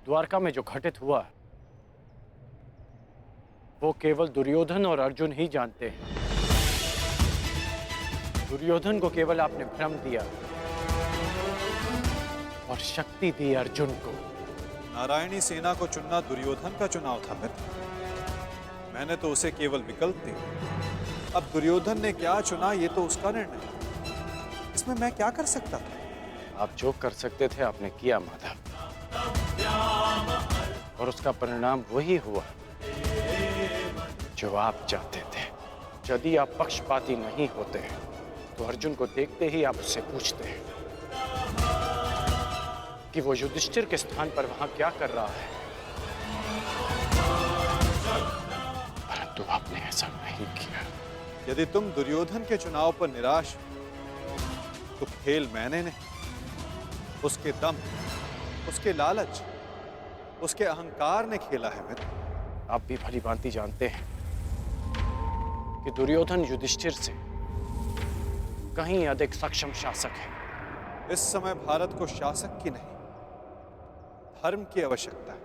द्वारका में जो घटित हुआ वो केवल दुर्योधन और अर्जुन ही जानते हैं। दुर्योधन को केवल आपने भ्रम दिया और शक्ति दी अर्जुन को। नारायणी सेना को चुनना दुर्योधन का चुनाव था मित्र। मैंने तो उसे केवल विकल्प दिए। अब दुर्योधन ने क्या चुना ये तो उसका निर्णय। इसमें मैं क्या कर सकता था? आप जो कर सकते थे आपने किया माधव, और उसका परिणाम वही हुआ जो आप चाहते थे। यदि आप पक्षपाती नहीं होते तो अर्जुन को देखते ही आप उससे पूछते कि वो युधिष्ठिर के स्थान पर वहां क्या कर रहा है, परंतु आपने ऐसा नहीं किया। यदि तुम दुर्योधन के चुनाव पर निराश तो खेल मैंने नहीं, उसके दम, उसके लालच, उसके अहंकार ने खेला है मित्र। आप भी भली भांति जानते हैं कि दुर्योधन युधिष्ठिर से कहीं अधिक सक्षम शासक है। इस समय भारत को शासक की नहीं, धर्म की आवश्यकता है,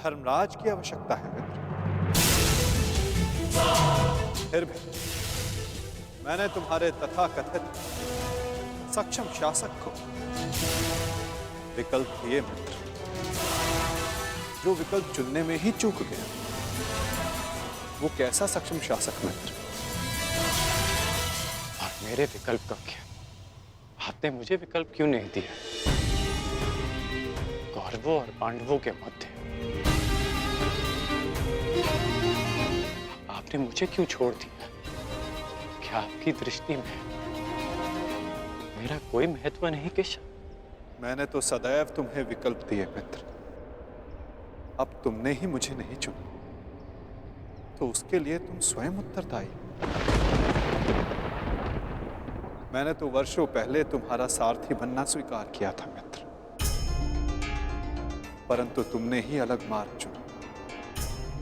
धर्मराज की आवश्यकता है मित्र। फिर भी मैंने तुम्हारे तथाकथित सक्षम शासक को विकल्प दिए मित्र, जो विकल्प चुनने में ही चूक गया। वो कैसा सक्षम शासक मित्र? और मेरे विकल्प का क्या? आपने मुझे विकल्प क्यों नहीं दिया? कौरवों और पांडवों के मध्य आपने मुझे क्यों छोड़ दिया? क्या आपकी दृष्टि में मेरा कोई महत्व नहीं केशव? मैंने तो सदैव तुम्हें विकल्प दिए मित्र। अब तुमने ही मुझे नहीं चुना तो उसके लिए तुम स्वयं उत्तरदायी। मैंने तो वर्षों पहले तुम्हारा सारथी बनना स्वीकार किया था मित्र, परंतु तुमने ही अलग मार्ग चुना।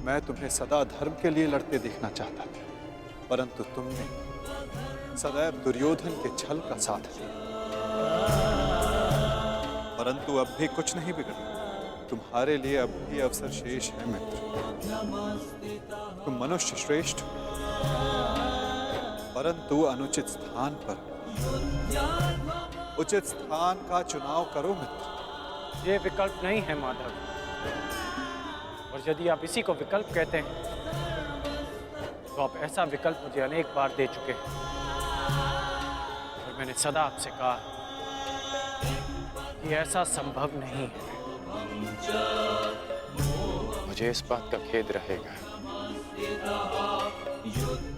मैं तुम्हें सदा धर्म के लिए लड़ते देखना चाहता था, परंतु तुमने सदैव दुर्योधन के छल का साथ दिया। परंतु अब भी कुछ नहीं बिगड़ा। तुम्हारे लिए अब भी अवसर शेष है मित्र। तुम मनुष्य श्रेष्ठ हो, परंतु अनुचित स्थान पर। उचित स्थान का चुनाव करो मित्र। ये विकल्प नहीं है माधव, और यदि आप इसी को विकल्प कहते हैं तो आप ऐसा विकल्प मुझे अनेक बार दे चुके हैं, और मैंने सदा आपसे कहा कि ऐसा संभव नहीं है। मुझे इस बात का खेद रहेगा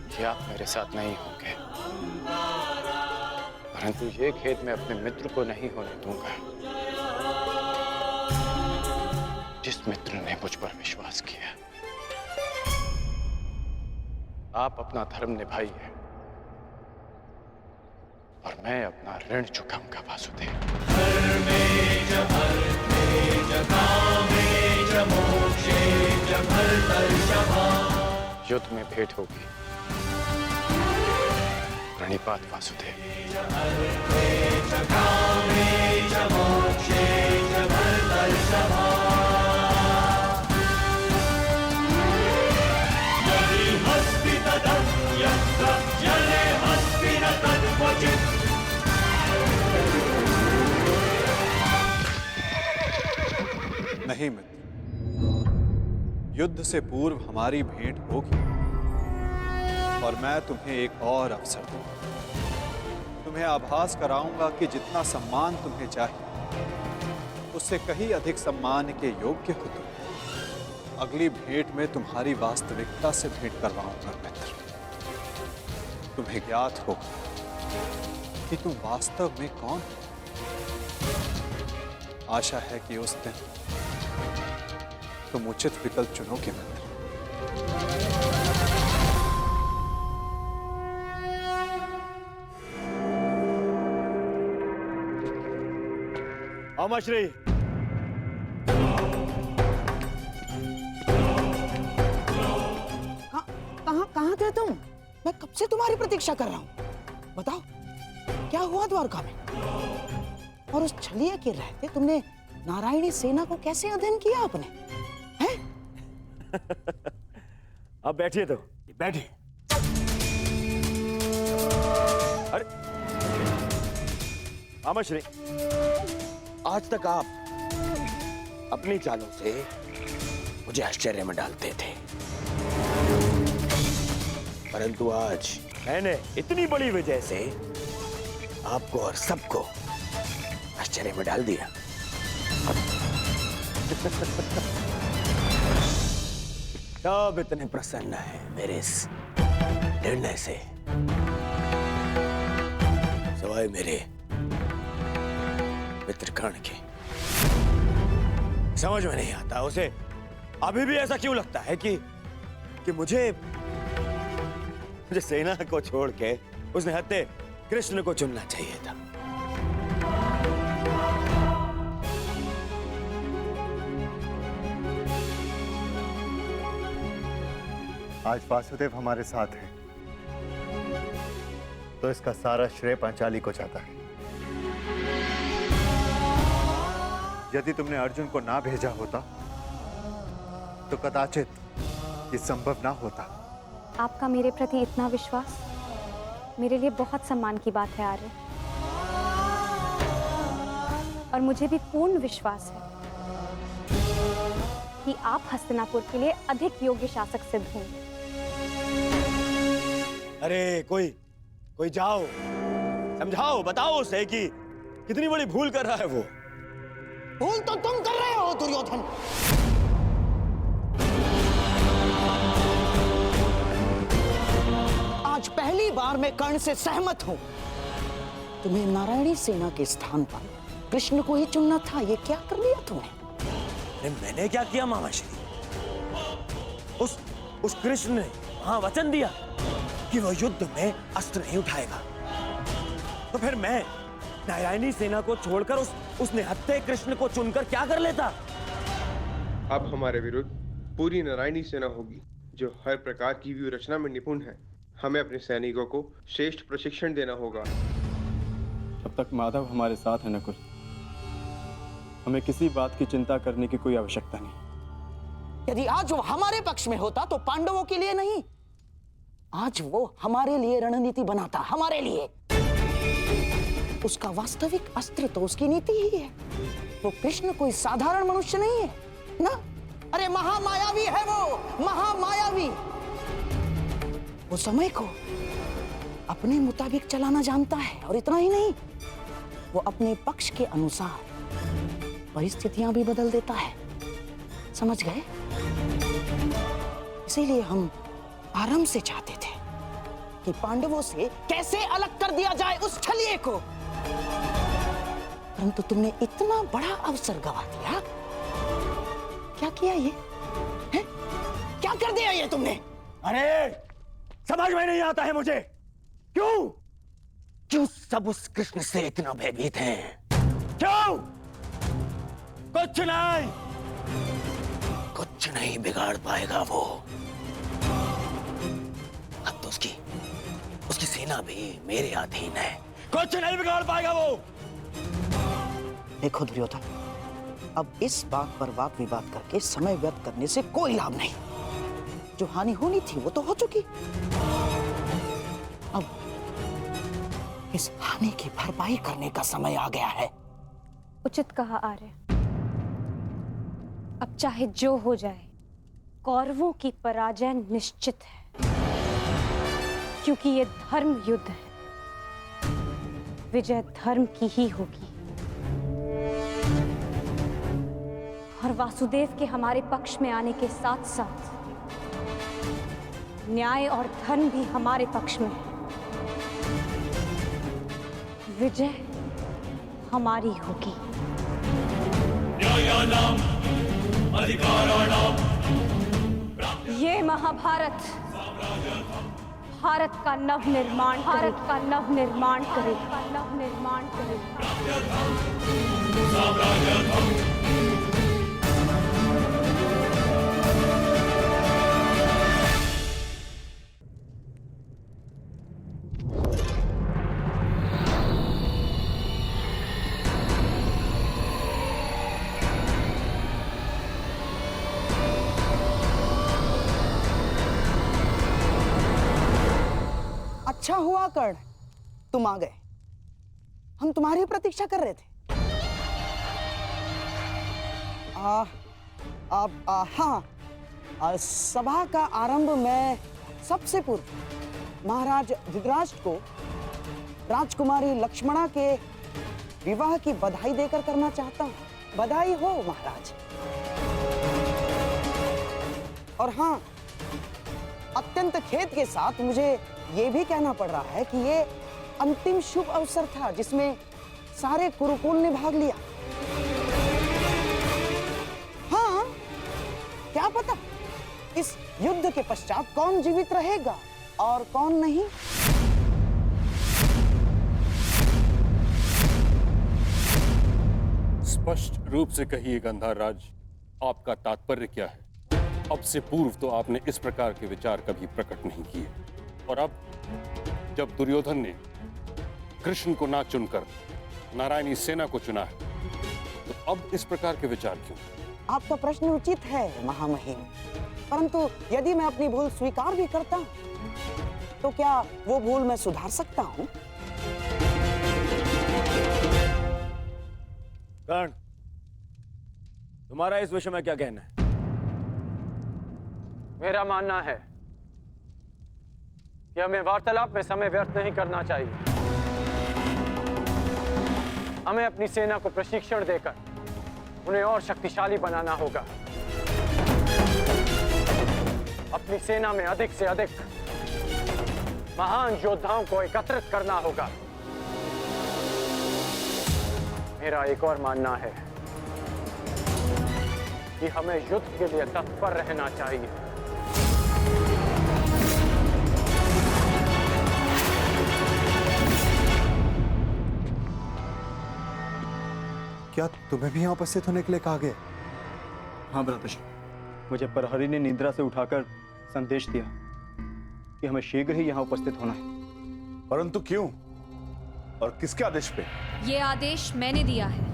कि आप मेरे साथ नहीं होंगे, परंतु ये खेद मैं अपने मित्र को नहीं होने दूंगा, जिस मित्र ने मुझ पर विश्वास किया। आप अपना धर्म निभाइए और मैं अपना ऋण चुकाऊंगा वासुदेव। युद्ध में भेंट होगी। प्रणिपात वासुदेव। नहीं मित्र, युद्ध से पूर्व हमारी भेंट होगी और मैं तुम्हें एक और अवसर दूंगा। तुम्हें आभास कराऊंगा कि जितना सम्मान तुम्हें चाहिए उससे कहीं अधिक सम्मान के योग्य हो तुम। अगली भेंट में तुम्हारी वास्तविकता से भेंट करवाऊंगा मित्र। तुम्हें ज्ञात होगा कि तुम वास्तव में कौन हो। आशा है कि उस दिन तुम उचित विकल्प चुनोगे मित्र। अमाश्री, कहाँ थे तुम? मैं कब से तुम्हारी प्रतीक्षा कर रहा हूँ। बताओ क्या हुआ द्वारका में? और उस छलिया के रहते तुमने नारायणी सेना को कैसे अध्ययन किया आपने? हैं? अब बैठिए तो बैठिए। अरे मामा श्री, आज तक आप अपनी चालों से मुझे आश्चर्य में डालते थे, परंतु आज मैंने इतनी बड़ी वजह से आपको और सबको आश्चर्य में डाल दिया। सब इतने प्रसन्न है मेरे इस निर्णय से, सवाए मेरे मित्र कर्ण के। समझ में नहीं आता उसे अभी भी ऐसा क्यों लगता है कि मुझे सेना को छोड़ के उसने हत्या कृष्ण को चुनना चाहिए था। आज वासुदेव हमारे साथ हैं, तो इसका सारा श्रेय पांचाली को जाता है। यदि तुमने अर्जुन को ना भेजा होता तो कदाचित ये संभव ना होता। आपका मेरे प्रति इतना विश्वास मेरे लिए बहुत सम्मान की बात है आर्य, और मुझे भी पूर्ण विश्वास है कि आप हस्तिनापुर के लिए अधिक योग्य शासक सिद्ध होंगे। अरे कोई जाओ, समझाओ, बताओ उसे कि कितनी बड़ी भूल कर रहा है वो। भूल तो तुम कर रहे हो दुर्योधन। आज पहली बार मैं कर्ण से सहमत हूं। तुम्हें नारायणी सेना के स्थान पर कृष्ण को ही चुनना था, ये क्या कर लिया तुमने? अरे मैंने क्या किया मामाश्री? उस कृष्ण ने वहां वचन दिया कि वो युद्ध में अस्त्र नहीं उठाएगा, तो फिर मैं नारायणी सेना को छोड़कर उस निहत्थे कृष्ण को चुनकर क्या कर लेता? अब हमारे विरुद्ध पूरी नारायणी सेना होगी, जो हर प्रकार की व्यू रचना में निपुण है। हमें अपने सैनिकों को श्रेष्ठ प्रशिक्षण देना होगा। जब तक माधव हमारे साथ है नकुल, हमें किसी बात की चिंता करने की कोई आवश्यकता नहीं। यदि आज वो हमारे पक्ष में होता तो पांडवों के लिए नहीं, आज वो हमारे लिए रणनीति बनाता, हमारे लिए। उसका वास्तविक अस्त्र तो उसकी नीति ही है। वो कृष्ण कोई साधारण मनुष्य नहीं है ना। अरे महामायावी है वो, महामायावी। वो समय को अपने मुताबिक चलाना जानता है, और इतना ही नहीं, वो अपने पक्ष के अनुसार परिस्थितियां भी बदल देता है। समझ गए? इसीलिए हम आरंभ से चाहते थे कि पांडवों से कैसे अलग कर दिया जाए उस छलिए को, परंतु तुमने इतना बड़ा अवसर गवा दिया। क्या किया ये? है? क्या कर दिया ये तुमने? अरे समझ में नहीं आता है मुझे, क्यों सब उस कृष्ण से इतना भयभीत हैं? क्यों? कुछ नहीं बिगाड़ पाएगा वो। अब तो उसकी सेना भी मेरे अधीन है, कुछ नहीं बिगाड़ पाएगा वो। देखो दुर्योधन, अब इस बात पर वाद विवाद करके समय व्यर्थ करने से कोई लाभ नहीं। जो हानि होनी थी वो तो हो चुकी। अब इस हानि की भरपाई करने का समय आ गया है। उचित कहा आर्य। अब चाहे जो हो जाए, कौरवों की पराजय निश्चित है, क्योंकि ये धर्म युद्ध है। विजय धर्म की ही होगी, और वासुदेव के हमारे पक्ष में आने के साथ साथ न्याय और धर्म भी हमारे पक्ष में है। विजय हमारी होगी। ये महाभारत भारत का नवनिर्माण करेगा। अच्छा हुआ कर्ण, तुम आ गए। हम तुम्हारी प्रतीक्षा कर रहे थे। हाँ, सभा का आरंभ मैं सबसे पूर्व महाराज धृतराष्ट्र को राजकुमारी लक्ष्मणा के विवाह की बधाई देकर करना चाहता हूँ। बधाई हो महाराज। और हाँ, अत्यंत खेद के साथ मुझे ये भी कहना पड़ रहा है कि ये अंतिम शुभ अवसर था जिसमें सारे कुरुकुल ने भाग लिया। हाँ, क्या पता इस युद्ध के पश्चात कौन जीवित रहेगा और कौन नहीं। स्पष्ट रूप से कहिए गंधार राज, आपका तात्पर्य क्या है? अब से पूर्व तो आपने इस प्रकार के विचार कभी प्रकट नहीं किए, और अब जब दुर्योधन ने कृष्ण को ना चुनकर नारायणी सेना को चुना है, तो अब इस प्रकार के विचार क्यों? आपका प्रश्न उचित है महामहिम, परंतु यदि मैं अपनी भूल स्वीकार भी करता हूं, तो क्या वो भूल मैं सुधार सकता हूं? कर्ण, तुम्हारा इस विषय में क्या कहना है? मेरा मानना है कि हमें वार्तालाप में समय व्यर्थ नहीं करना चाहिए। हमें अपनी सेना को प्रशिक्षण देकर उन्हें और शक्तिशाली बनाना होगा। अपनी सेना में अधिक से अधिक महान योद्धाओं को एकत्रित करना होगा। मेरा एक और मानना है कि हमें युद्ध के लिए तत्पर रहना चाहिए। क्या तुम्हें भी यहाँ उपस्थित होने के लिए कहा गया? हाँ भ्राताश्री, मुझे प्रहरी ने निद्रा से उठाकर संदेश दिया कि हमें शीघ्र ही यहाँ उपस्थित होना है। परंतु क्यों और किसके आदेश पे? ये आदेश मैंने दिया है।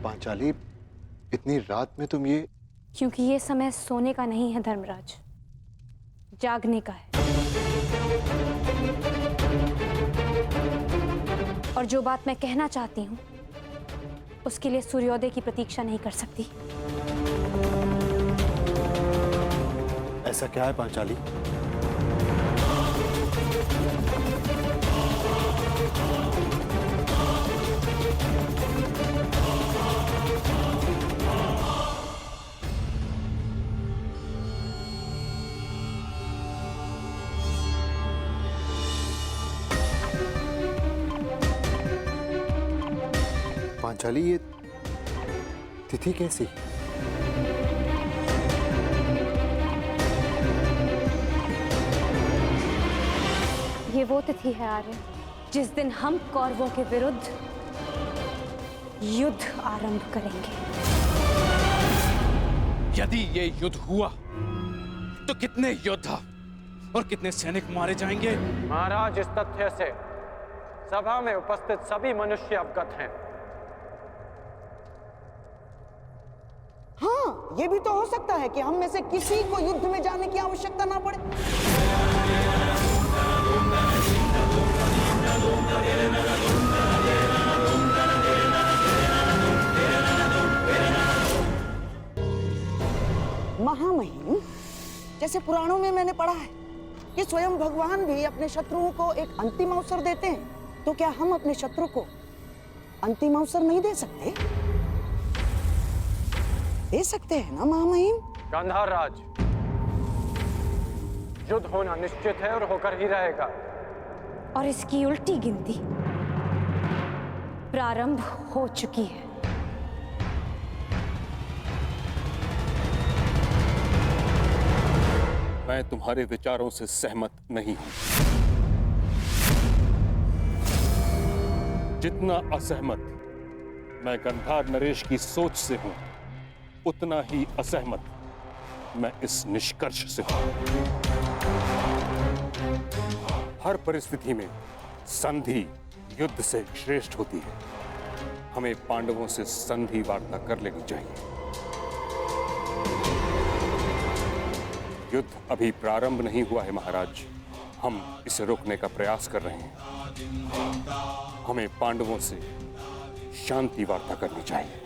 पांचाली, इतनी रात में तुम ये? क्योंकि ये समय सोने का नहीं है धर्मराज, जागने का है। और जो बात मैं कहना चाहती हूँ उसके लिए सूर्योदय की प्रतीक्षा नहीं कर सकती। ऐसा क्या है पांचाली? पांचाली, ये तिथि कैसी? ये वो तिथि है आर्य जिस दिन हम कौरवों के विरुद्ध युद्ध आरंभ करेंगे। यदि ये युद्ध हुआ तो कितने योद्धा और कितने सैनिक मारे जाएंगे? महाराज, इस तथ्य से सभा में उपस्थित सभी मनुष्य अवगत हैं। हाँ, ये भी तो हो सकता है कि हम में से किसी को युद्ध में जाने की आवश्यकता ना पड़े। महामहिम, जैसे पुराणों में मैंने पढ़ा है कि स्वयं भगवान भी अपने शत्रुओं को एक अंतिम अवसर देते हैं, तो क्या हम अपने शत्रु को अंतिम अवसर नहीं दे सकते? दे सकते हैं ना महामहिम? गांधार राज, युद्ध होना निश्चित है और होकर ही रहेगा। और इसकी उल्टी गिनती प्रारंभ हो चुकी है। मैं तुम्हारे विचारों से सहमत नहीं हूं। जितना असहमत मैं गंधार नरेश की सोच से हूं, उतना ही असहमत मैं इस निष्कर्ष से हूं। हर परिस्थिति में संधि युद्ध से श्रेष्ठ होती है। हमें पांडवों से संधि वार्ता कर लेनी चाहिए। युद्ध अभी प्रारंभ नहीं हुआ है महाराज, हम इसे रोकने का प्रयास कर रहे हैं। हमें पांडवों से शांति वार्ता करनी चाहिए।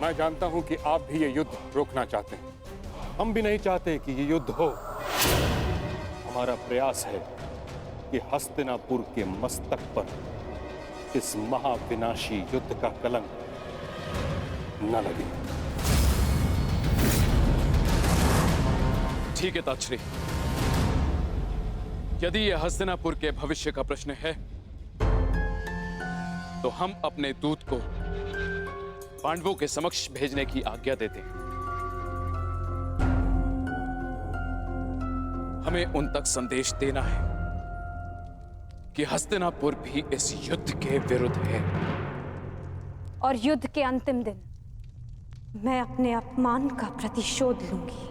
मैं जानता हूं कि आप भी ये युद्ध रोकना चाहते हैं, हम भी नहीं चाहते कि ये युद्ध हो। हमारा प्रयास है कि हस्तिनापुर के मस्तक पर इस महाविनाशी युद्ध का कलंक न लगे। ठीक है ताक्षरी, यदि यह हस्तिनापुर के भविष्य का प्रश्न है तो हम अपने दूत को पांडवों के समक्ष भेजने की आज्ञा देते हैं। हमें उन तक संदेश देना है कि हस्तिनापुर भी इस युद्ध के विरुद्ध है। और युद्ध के अंतिम दिन मैं अपने अपमान का प्रतिशोध लूंगी।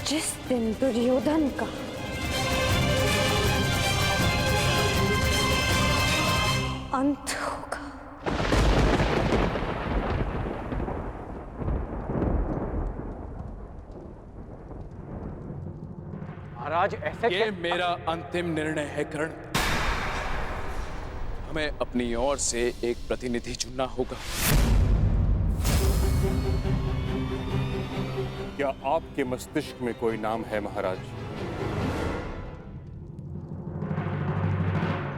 जिस दिन दुर्योधन का अंत होगा। महाराज ऐसे ये मेरा अंतिम निर्णय है कर्ण। हमें अपनी ओर से एक प्रतिनिधि चुनना होगा। क्या आपके मस्तिष्क में कोई नाम है महाराज?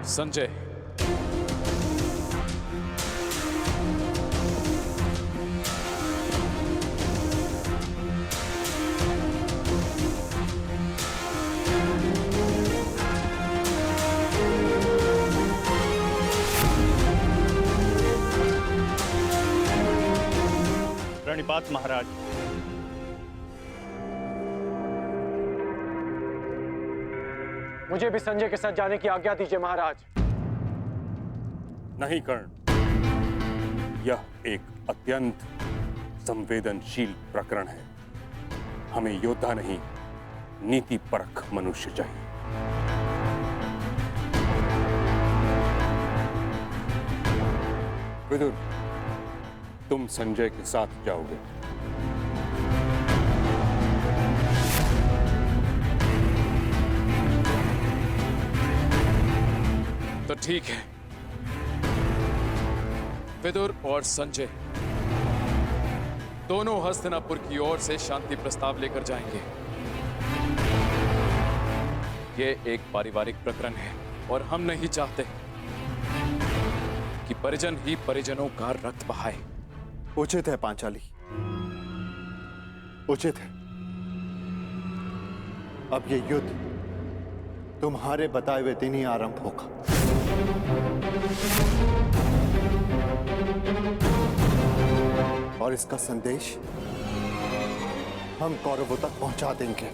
संजय। प्रणिपात महाराज। मुझे भी संजय के साथ जाने की आज्ञा दीजिए महाराज। नहीं कर्ण, यह एक अत्यंत संवेदनशील प्रकरण है। हमें योद्धा नहीं, नीति परख मनुष्य चाहिए। विदुर, तुम संजय के साथ जाओगे। तो ठीक है, विदुर और संजय दोनों हस्तिनापुर की ओर से शांति प्रस्ताव लेकर जाएंगे। ये एक पारिवारिक प्रकरण है और हम नहीं चाहते कि परिजन ही परिजनों का रक्त बहाए। उचित है पांचाली, उचित है। अब ये युद्ध तुम्हारे बताए हुए दिन ही आरंभ होगा। और इसका संदेश हम कौरवों तक पहुंचा देंगे।